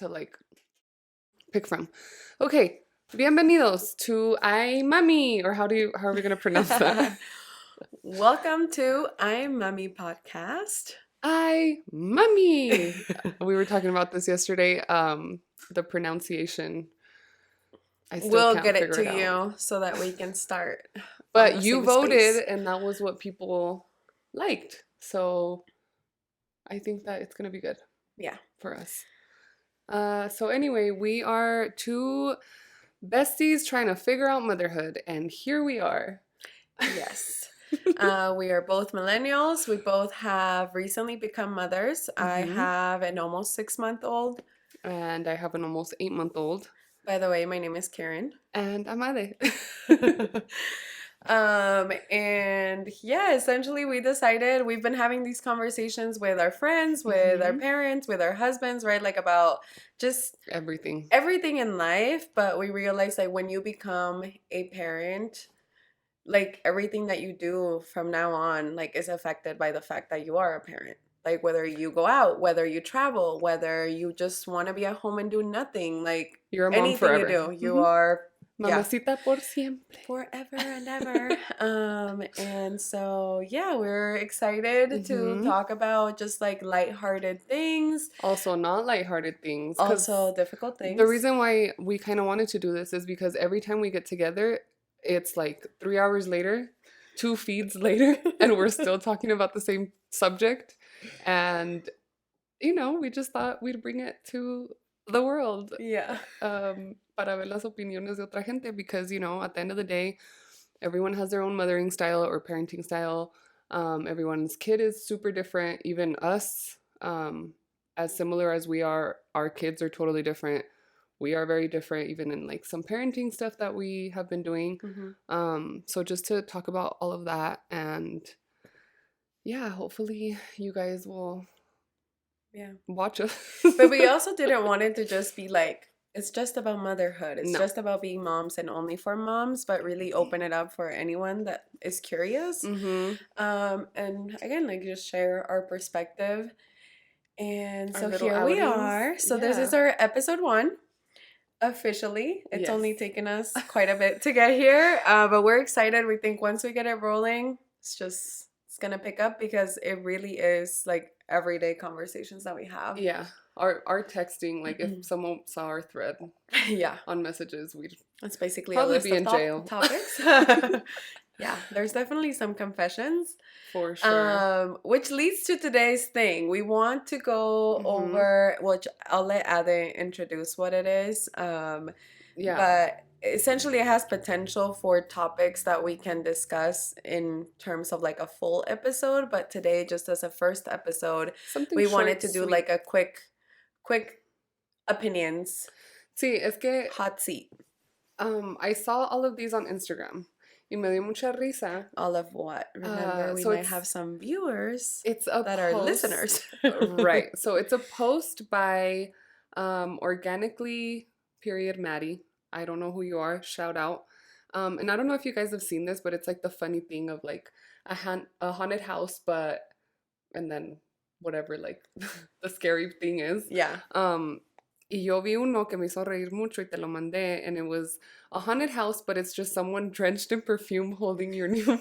to like pick from. Okay, bienvenidos to I Mami, or how are we gonna pronounce that? Welcome to I'm Mummy podcast. I Mummy. We were talking about this yesterday. The pronunciation. I still We'll can't get it figure to it out. you so that we can start on But the you same voted, space. and that was what people liked. So I think that it's gonna be good Yeah. for us. So anyway, we are two besties trying to figure out motherhood, and here we are. Yes. We are both millennials. We both have recently become mothers. I have an almost 6-month-old. And I have an almost 8-month-old. By the way, my name is Karen. And I'm Ade. And yeah, essentially we decided we've been having these conversations with our friends, with our parents, with our husbands, right? Like about just Everything in life. But we realized like when you become a parent, like everything that you do from now on, like is affected by the fact that you are a parent. Like whether you go out, whether you travel, whether you just want to be at home and do nothing, like You're a mom anything forever. you do, you are Mamacita por siempre. forever and ever. And so yeah, we're excited to talk about just like lighthearted things. Also not lighthearted things. Also difficult things. The reason why we kind of wanted to do this is because every time we get together, it's like 3 hours later, 2 feeds later, and we're still talking about the same subject. And, you know, we just thought we'd bring it to the world. Yeah. Para ver las opiniones de otra gente, because, you know, at the end of the day, everyone has their own mothering style or parenting style. Everyone's kid is super different. Even us, as similar as we are, our kids are totally different. We are very different, even in like some parenting stuff that we have been doing. So just to talk about all of that, and yeah, hopefully you guys will watch us. But we also didn't want it to just be like, it's just about motherhood. It's No. just about being moms and only for moms, but really open it up for anyone that is curious. And again, like just share our perspective. And so here we are. So this is our episode 1. Officially. It's only taken us quite a bit to get here. But we're excited. We think once we get it rolling, it's gonna pick up because it really is like everyday conversations that we have. Yeah. Our texting, like if someone saw our thread on messages, we'd it's basically probably a list be in of jail. Topics. Yeah, there's definitely some confessions. For sure. Which leads to today's thing. We want to go over, which I'll let Ade introduce what it is. But essentially it has potential for topics that we can discuss in terms of like a full episode. But today, just as a first episode, we wanted to do like a quick opinions. Sí, es que hot seat. I saw all of these on Instagram. Y me dio mucha risa. All of what? Remember, we might have some viewers that are listeners. Right. So it's a post by Organically Maddie. I don't know who you are. Shout out. And I don't know if you guys have seen this, but it's like the funny thing of like a haunted house, and then whatever like the scary thing is. Yeah. Y yo vi uno que me hizo reír mucho y te lo mandé, and it was a haunted house, but it's just someone drenched in perfume holding your newborn.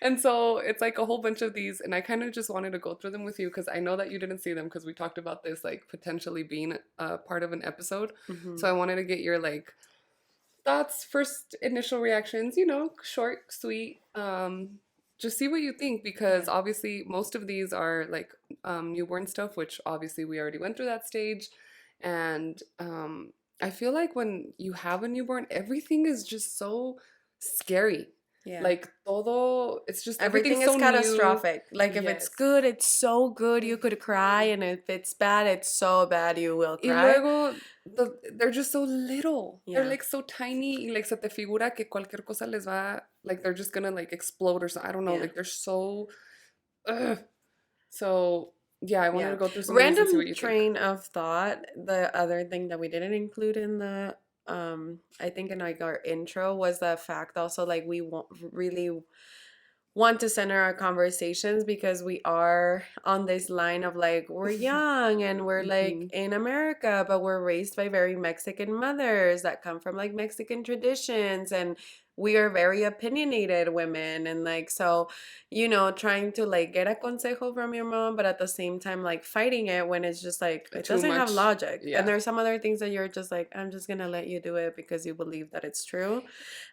And so it's like a whole bunch of these, and I kind of just wanted to go through them with you because I know that you didn't see them because we talked about this like potentially being a part of an episode. So I wanted to get your like thoughts, first initial reactions, you know, short, sweet. Just see what you think, because obviously most of these are like newborn stuff, which obviously we already went through that stage. And I feel like when you have a newborn, everything is just so scary. Yeah. Like todo, it's just everything is so catastrophic. New. Like if it's good, it's so good you could cry, and if it's bad, it's so bad you will cry. Y luego they're just so little. Yeah. They're like so tiny. Y like se te figura que cualquier cosa les va, like they're just gonna like explode or something. I don't know. Yeah. Like they're so. So yeah, I wanted to go through some random and see what you train think. of thought. The other thing that we didn't include in the I think in like our intro was the fact also like we really want to center our conversations because we are on this line of like, we're young and we're like in America, but we're raised by very Mexican mothers that come from like Mexican traditions, and we are very opinionated women. And like, so, you know, trying to like get a consejo from your mom, but at the same time, like fighting it when it's just like, it Too doesn't much. have logic. Yeah. And there's some other things that you're just like, I'm just going to let you do it because you believe that it's true.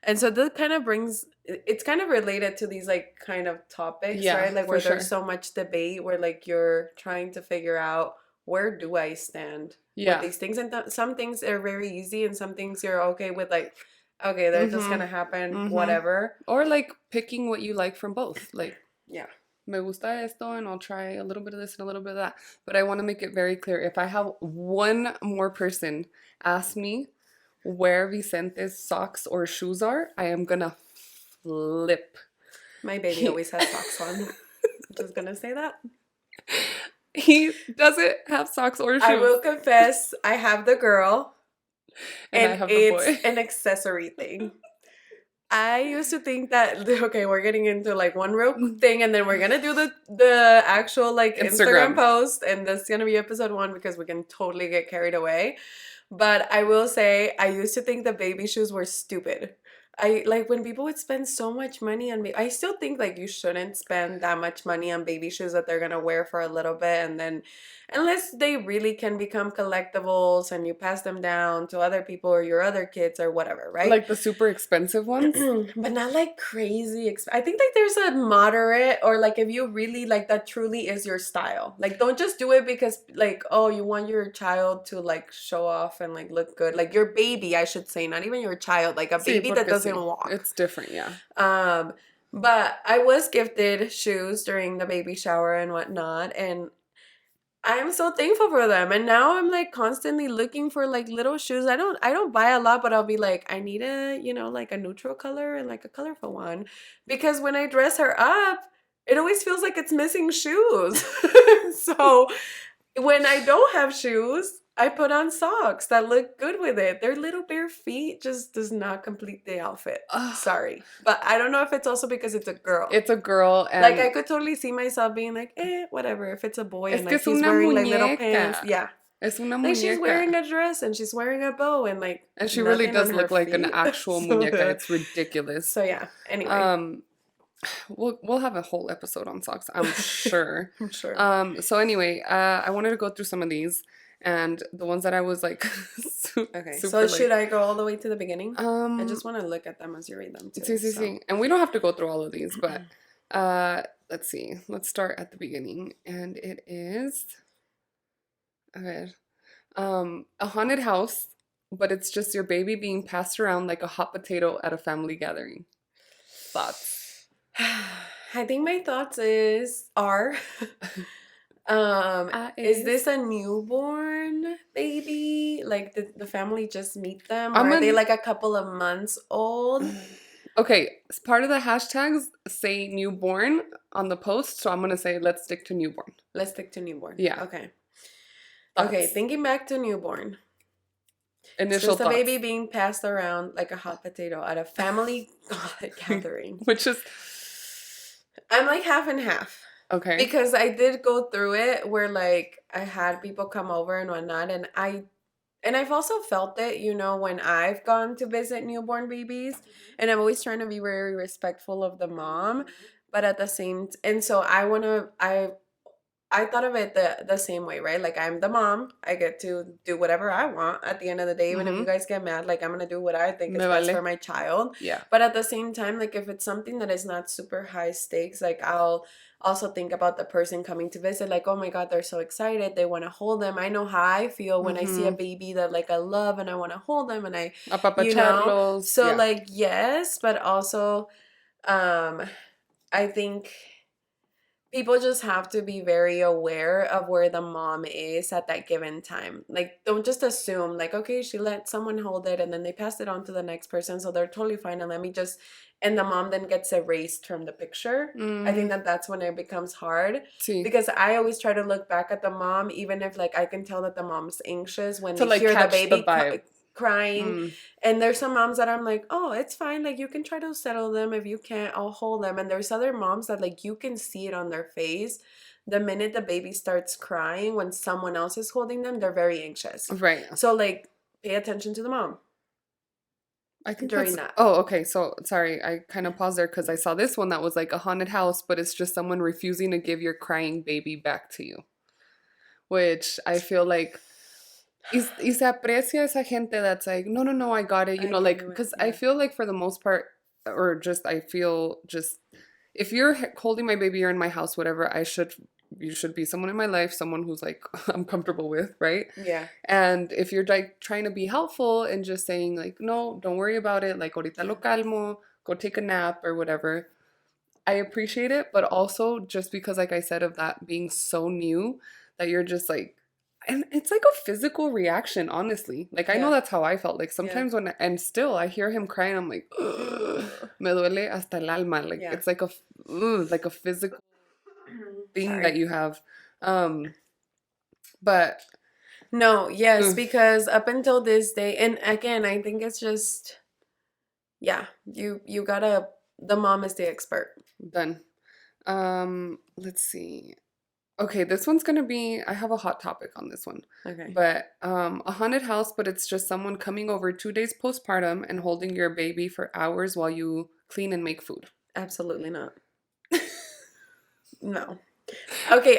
And so that kind of brings, it's kind of related to these like kind of topics, right? Like where there's so much debate, where like you're trying to figure out, where do I stand with these things? And some things are very easy, and some things you're okay with, like, okay, they're just gonna happen, whatever. Or like picking what you like from both. Like, me gusta esto, and I'll try a little bit of this and a little bit of that. But I want to make it very clear. If I have one more person ask me where Vicente's socks or shoes are, I am gonna flip. My baby always has socks on. I'm just gonna say that. He doesn't have socks or shoes. I will confess, I have the girl. And I have the boy. It's an accessory thing. I used to think that, okay, we're getting into like one real thing, and then we're gonna do the actual like Instagram post, and this is gonna be episode 1 because we can totally get carried away. But I will say, I used to think the baby shoes were stupid. I like when people would spend so much money on me. I still think like you shouldn't spend that much money on baby shoes that they're gonna wear for a little bit, and then unless they really can become collectibles and you pass them down to other people or your other kids or whatever, right? Like the super expensive ones, but not like crazy. I think like there's a moderate, or like if you really like that truly is your style. Like don't just do it because like, oh, you want your child to like show off and like look good. Like your baby, I should say, not even your child. Like a baby that doesn't walk. It's different, yeah. But I was gifted shoes during the baby shower and whatnot, and I'm so thankful for them. And now I'm like constantly looking for like little shoes. I don't buy a lot, but I'll be like, I need a, you know, like a neutral color and like a colorful one. Because when I dress her up, it always feels like it's missing shoes. So when I don't have shoes, I put on socks that look good with it. Their little bare feet just does not complete the outfit. Sorry. But I don't know if it's also because it's a girl. It's a girl. And like, I could totally see myself being like, whatever. If it's a boy and like he's wearing like little pants. Yeah. Es una muñeca. Like she's wearing a dress and she's wearing a bow and like. And she really does look like an actual muñeca. It's ridiculous. So yeah. Anyway. We'll have a whole episode on socks, I'm sure. I'm sure. So anyway, I wanted to go through some of these. And the ones that I was like, okay. So should I go all the way to the beginning? I just want to look at them as you read them too. Sí. And we don't have to go through all of these, but let's see. Let's start at the beginning, and it is okay. A haunted house, but it's just your baby being passed around like a hot potato at a family gathering. Thoughts? I think my thoughts are. Is this a newborn baby? Like, did the family just meet them? Or are they like a couple of months old? Okay, as part of the hashtags say newborn on the post, so I'm gonna say let's stick to newborn. Let's stick to newborn. Yeah. Okay. Okay, thinking back to newborn. Initial thoughts. Just a baby being passed around like a hot potato at a family gathering. Which is... I'm like half and half. Okay. Because I did go through it where like I had people come over and whatnot, and I've also felt it, you know, when I've gone to visit newborn babies, and I'm always trying to be very respectful of the mom, but at the same and so I thought of it the same way, right? Like I'm the mom, I get to do whatever I want at the end of the day. Even if you guys get mad, like I'm gonna do what I think is best for my child. Yeah. But at the same time, like if it's something that is not super high stakes, like I'll also think about the person coming to visit, like, oh my God, they're so excited. They want to hold them. I know how I feel when I see a baby that like I love and I want to hold them and you know. So like, yes, but also I think people just have to be very aware of where the mom is at that given time. Like, don't just assume, like, okay, she let someone hold it and then they passed it on to the next person, so they're totally fine, and and the mom then gets erased from the picture. I think that's when it becomes hard. Because I always try to look back at the mom, even if, like, I can tell that the mom's anxious when they hear the baby crying. And there's some moms that I'm like, oh, it's fine. Like, you can try to settle them. If you can't, I'll hold them. And there's other moms that, like, you can see it on their face. The minute the baby starts crying, when someone else is holding them, they're very anxious. Right. So, like, pay attention to the mom. I think during that. Oh, okay. So, sorry. I kind of paused there because I saw this one that was like a haunted house, but it's just someone refusing to give your crying baby back to you. Which I feel like... Y se aprecia esa gente that's like, no, I got it. You know, like, because I feel like for the most part, or just, I feel just, if you're holding my baby, you're in my house, whatever, you should be someone in my life, someone who's like, I'm comfortable with, right? Yeah. And if you're like trying to be helpful and just saying like, no, don't worry about it. Like, ahorita lo calmo, go take a nap or whatever. I appreciate it. But also just because, like I said, of that being so new that you're just like, and it's like a physical reaction, honestly. Like, I know that's how I felt. Like, sometimes and still, I hear him crying, I'm like, me duele hasta el alma. Like, it's like a physical thing that you have. But. No, yes, because up until this day, and again, I think it's just, you gotta, the mom is the expert. Done. Let's see. Okay, this one's gonna be, I have a hot topic on this one. Okay. But a haunted house, but it's just someone coming over 2 days postpartum and holding your baby for hours while you clean and make food. Absolutely not. No. Okay,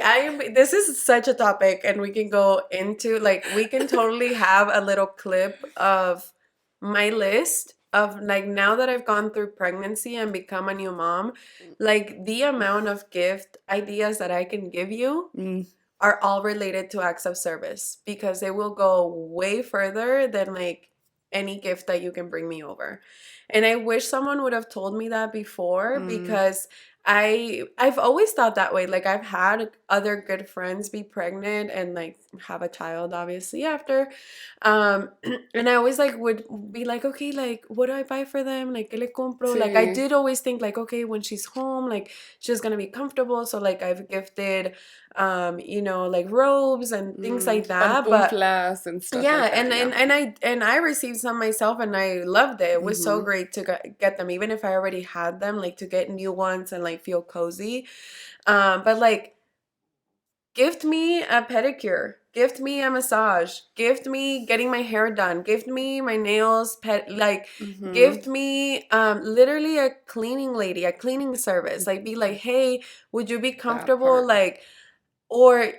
this is such a topic, and we can go into, like, we can totally have a little clip of my list of, like, now that I've gone through pregnancy and become a new mom, like, the amount of gift ideas that I can give you are all related to acts of service, because they will go way further than, like, any gift that you can bring me over. And I wish someone would have told me that before, because I've always thought that way. Like, I've had other good friends be pregnant and, like, have a child obviously after. And I always, like, would be like, okay, like, what do I buy for them? Like, ¿qué le compro? Like, I did always think, like, okay, when she's home, like, she's gonna be comfortable. So, like, I've gifted like, robes and things like that. But and stuff like that, and I received some myself, and I loved it. It was so great to get them, even if I already had them, like, to get new ones and, like, feel cozy. But, like, gift me a pedicure, gift me a massage, gift me getting my hair done, gift me my nails, gift me literally a cleaning lady, a cleaning service. Like, be like, hey, would you be comfortable, like, or,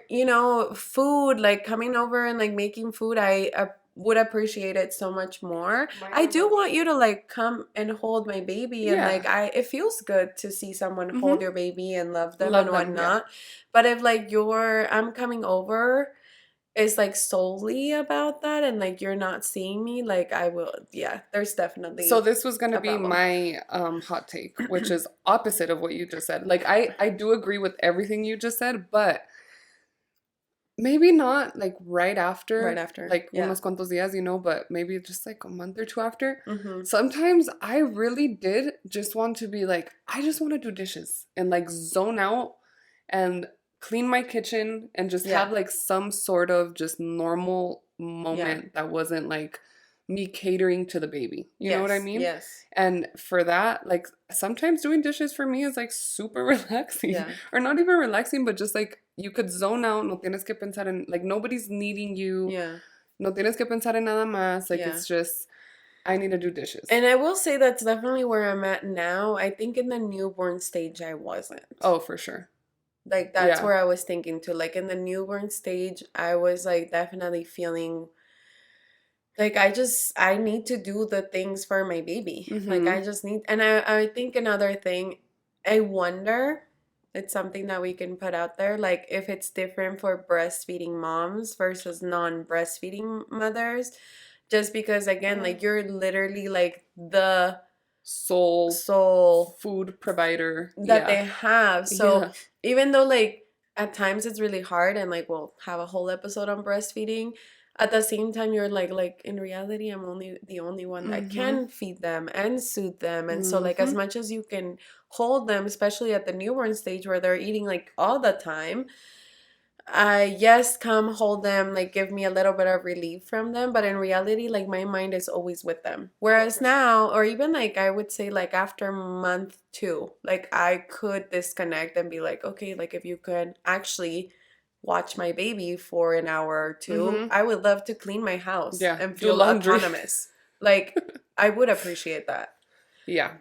food, like, coming over and, like, making food. I would appreciate it so much more. I do want you to, like, come and hold my baby, and like, it feels good to see someone hold your baby and love them and whatnot. But if, like, I'm coming over is, like, solely about that, and, like, you're not seeing me, like, I will, there's definitely. So this was going to be my hot take, which is opposite of what you just said. Like, I do agree with everything you just said, but maybe not, like, right after, like, unos cuantos días, but maybe just, like, a month or two after. Sometimes I really did just want to be like, I just want to do dishes and, like, zone out and clean my kitchen and just have, like, some sort of just normal moment that wasn't, like, me catering to the baby. You know what I mean? Yes. And for that, like, sometimes doing dishes for me is, like, super relaxing. Or not even relaxing, but just, like, you could zone out. No tienes que pensar en, like, nobody's needing you. No tienes que pensar en nada más. Like, it's just, I need to do dishes. And I will say that's definitely where I'm at now. I think in the newborn stage, I wasn't. Oh, for sure. Like, that's where I was thinking too. Like, in the newborn stage, I was, like, definitely feeling like, I need to do the things for my baby. Like, I just need, and I think another thing, I wonder, it's something that we can put out there, like, if it's different for breastfeeding moms versus non-breastfeeding mothers, just because, again, like, you're literally, like, the sole food provider that they have. So even though, like, at times it's really hard, and, like, we'll have a whole episode on breastfeeding, at the same time, you're like, in reality, I'm the only one that can feed them and soothe them. And so, like, as much as you can hold them, especially at the newborn stage where they're eating, like, all the time, yes, come hold them, like give me a little bit of relief from them, but in reality, like my mind is always with them. Whereas now, or even like I would say like after month 2, like I could disconnect and be like, okay, like if you could actually watch my baby for an hour or 2, I would love to clean my house and do feel laundry. autonomous. Like I would appreciate that. Yeah.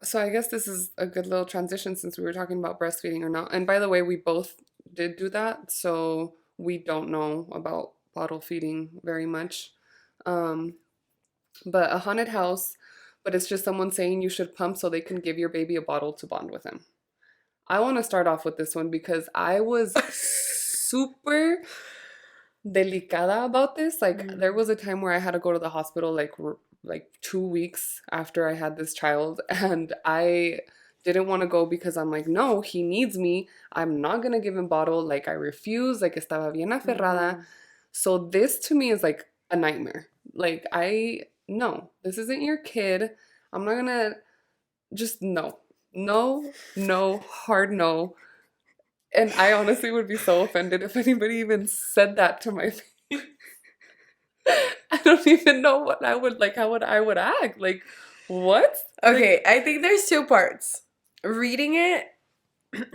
So I guess this is a good little transition since we were talking about breastfeeding or not. And by the way, we both did do that, so we don't know about bottle feeding very much. Um, but a haunted house, but it's just someone saying you should pump so they can give your baby a bottle to bond with him. I want to start off with this one because I was super delicada about this. Like there was a time where I had to go to the hospital like 2 weeks after I had this child, and I didn't want to go because I'm like, no, he needs me. I'm not gonna give him bottle. Like I refuse. Like estaba bien aferrada. So this to me is like a nightmare. Like no, this isn't your kid. I'm not gonna just no, hard no. And I honestly would be so offended if anybody even said that to my face. I don't even know what I would like, how would I would act. Like, what? Okay, I think there's 2 parts. Reading it,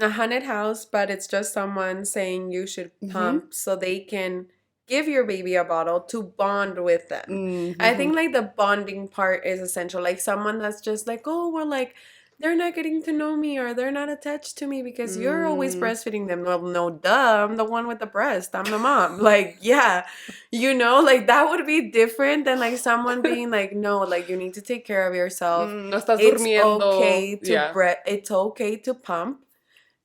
a haunted house, but it's just someone saying you should pump so they can give your baby a bottle to bond with them. I think like the bonding part is essential. Like someone that's just like, oh, well, like they're not getting to know me or they're not attached to me because you're always breastfeeding them. Well, no, duh, I'm the one with the breast. I'm the mom. Like, yeah, like that would be different than like someone being like, no, like you need to take care of yourself. No estás It's durmiendo. okay to it's okay to pump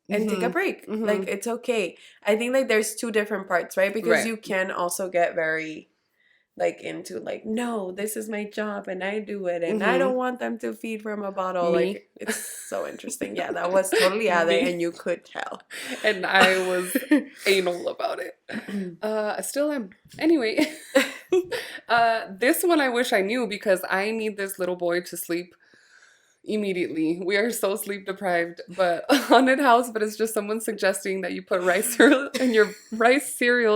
and take a break. Like it's okay. I think like there's 2 different parts, right? Because you can also get very like into like, no, this is my job and I do it and I don't want them to feed from a bottle. Me. Like it's so interesting. Yeah, that was totally Ade and you could tell. And I was anal about it. I still am. Anyway, this one I wish I knew because I need this little boy to sleep immediately. We are so sleep deprived, but haunted house, but it's just someone suggesting that you put rice cereal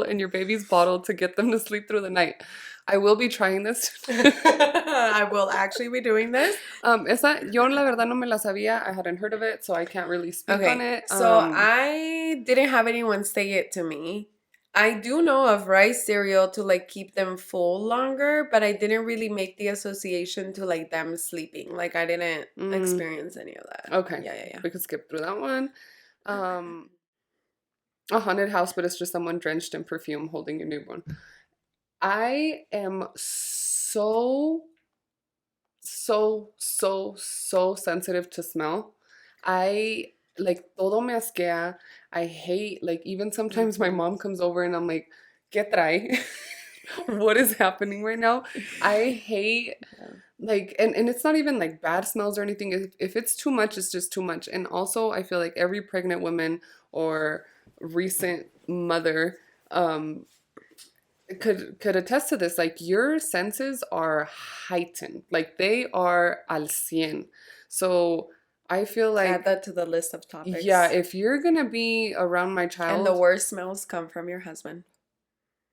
in your baby's bottle to get them to sleep through the night. I will be trying this. I will actually be doing this. Yo la verdad no me la sabía. I hadn't heard of it, so I can't really speak on it. So I didn't have anyone say it to me. I do know of rice cereal to like keep them full longer, but I didn't really make the association to like them sleeping. Like I didn't experience any of that. Okay. Yeah. We could skip through that one. A haunted house, but it's just someone drenched in perfume holding a newborn. I am so sensitive to smell. I like todo me asquea. I hate like even sometimes my mom comes over and I'm like, ¿Qué trae? What is happening right now? I hate like and it's not even like bad smells or anything. If it's too much, it's just too much. And also I feel like every pregnant woman or recent mother could attest to this. Like your senses are heightened, like they are al cien. So I feel like add that to the list of topics. Yeah, if you're gonna be around my child, and the worst smells come from your husband.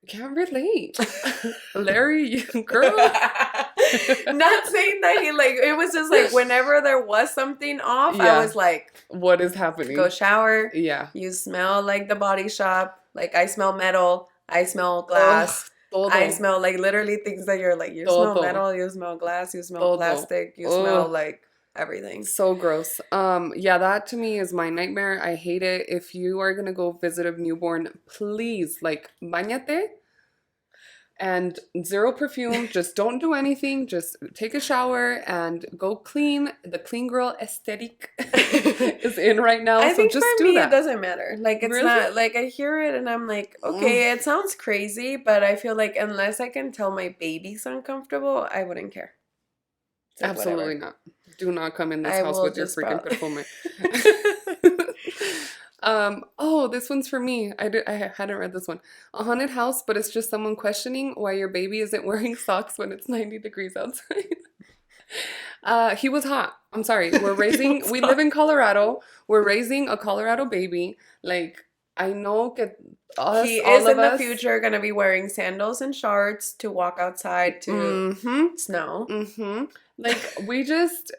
Can't relate. Larry, girl. Not saying that he like, it was just like whenever there was something off, I was like, what is happening? Go shower. Yeah. You smell like the Body Shop. Like I smell metal. I smell glass. I smell like literally things that you're like, you smell metal, you smell glass, you smell plastic, you smell like everything. So gross. Yeah, that to me is my nightmare. I hate it. If you are gonna go visit a newborn, please like bañate and zero perfume. Just don't do anything. Just take a shower and go clean. The clean girl aesthetic is in right now. I think just for do me that. It doesn't matter. Like it's really? Not like I hear it and I'm like, okay, it sounds crazy, but I feel like unless I can tell my baby's uncomfortable, I wouldn't care. Like, absolutely not. Do not come in this house with your freaking perfume. This one's for me. I hadn't read this one. A haunted house, but it's just someone questioning why your baby isn't wearing socks when it's 90 degrees outside. He was hot. I'm sorry. We live in Colorado. We're raising a Colorado baby. Like, I know que he is in the future going to be wearing sandals and shorts to walk outside to snow. Like, we just...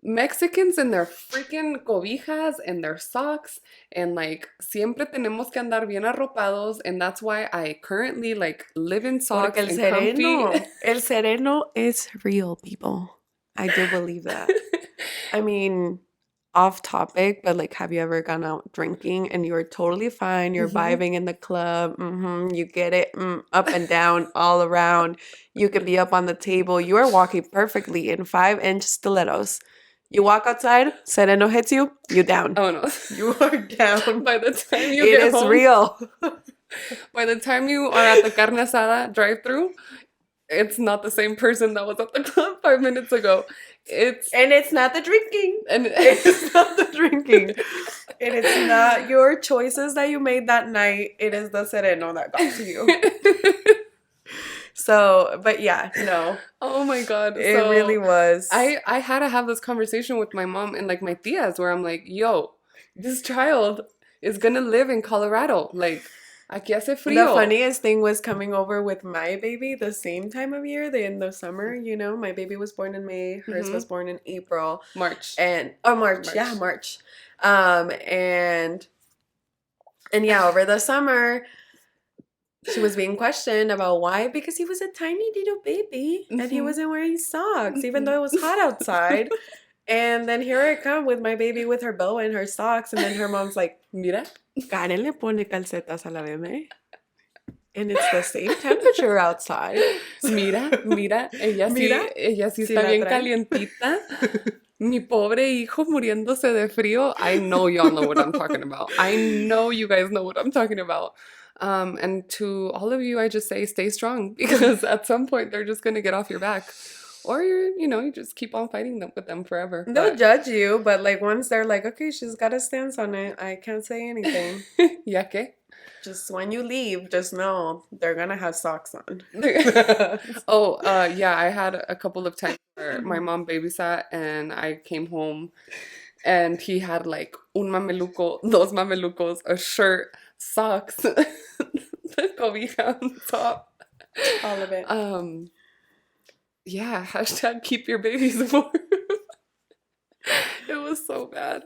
Mexicans and their freaking cobijas and their socks, and like siempre tenemos que andar bien arropados, and that's why I currently like live in socks and comfy. El sereno is real, people. I do believe that. I mean, off topic, but like, have you ever gone out drinking and you're totally fine? You're vibing in the club. You get it up and down, all around. You can be up on the table. You are walking perfectly in 5-inch stilettos. You walk outside, sereno hits you, you down. Oh no. You are down. By the time you get home. It is real. By the time you are at the carne asada drive-thru, it's not the same person that was at the club 5 minutes ago. It's not the drinking. And it's not the drinking. And it's not your choices that you made that night. It is the sereno that got to you. So, but yeah, no. Oh my God. It really was. I had to have this conversation with my mom and like my tias where I'm like, yo, this child is going to live in Colorado. Like, aquí hace frío. The funniest thing was coming over with my baby the same time of year, in the summer, you know. My baby was born in May. Hers was born in April. March. March. Yeah, March. And yeah, over the summer... She was being questioned about why, because he was a tiny little baby and he wasn't wearing socks, even though it was hot outside. And then here I come with my baby with her boa and her socks, and then her mom's like, mira, Karen le pone calcetas a la bebé. And it's the same temperature outside. Mira, ella sí está bien calientita. Mi pobre hijo muriéndose de frío. I know y'all know what I'm talking about. I know you guys know what I'm talking about. And to all of you, I just say stay strong, because at some point they're just going to get off your back, or you just keep on fighting with them forever. They'll judge you, but like once they're like, okay, she's got a stance on it, I can't say anything. Ya que? Just when you leave, just know they're going to have socks on. Yeah, I had a couple of times where my mom babysat and I came home and he had like un mameluco, dos mamelucos, a shirt, socks, the cobija on top. All of it. Yeah, hashtag keep your babies warm. It was so bad.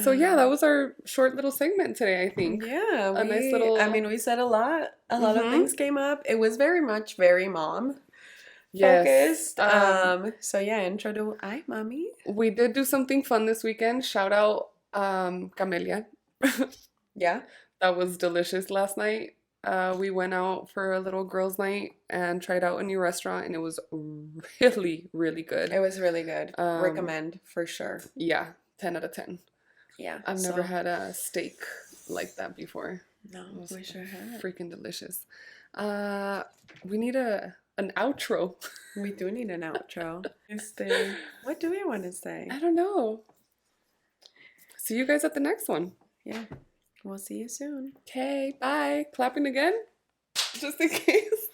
So yeah, that was our short little segment today, I think. Yeah. A nice little... I mean, we said a lot. A lot of things came up. It was very mom focused. So yeah, intro to I, Mommy. We did do something fun this weekend. Shout out Camelia. Yeah. That was delicious last night. We went out for a little girls' night and tried out a new restaurant, and it was really, really good. It was really good. Recommend for sure. Yeah, 10 out of 10. Yeah. I've never had a steak like that before. No, we sure have. Freaking delicious. We need an outro. We do need an outro. What do we want to say? I don't know. See you guys at the next one. Yeah. We'll see you soon. Okay, bye. Clapping again? Just in case.